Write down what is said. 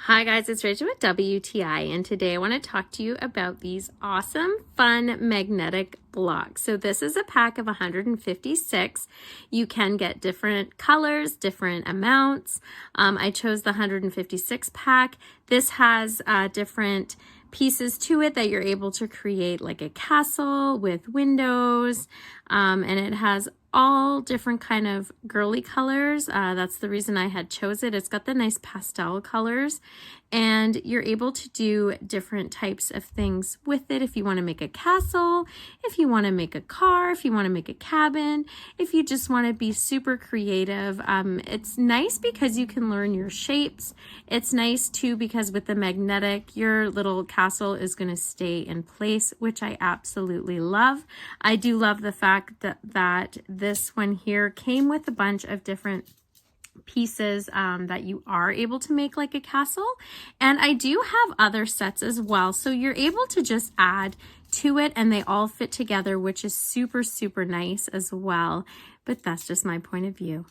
Hi guys, it's Rachel with WTI, and today I want to talk to you about these awesome, fun magnetic blocks. So this is a pack of 156. You can get different colors, different amounts. I chose the 156 pack. This has different pieces to it that you're able to create like a castle with windows, and it has all different kind of girly colors. That's the reason I had chose it. It's got the nice pastel colors, and you're able to do different types of things with it. If you want to make a castle, if you want to make a car, if you want to make a cabin, if you just want to be super creative. It's nice because you can learn your shapes. It's nice too because with the magnetic, your little castle is going to stay in place, which I absolutely love. I do love the fact that this one here came with a bunch of different pieces that you are able to make like a castle, and I do have other sets as well, so you're able to just add to it and they all fit together, which is super nice as well. But that's just my point of view.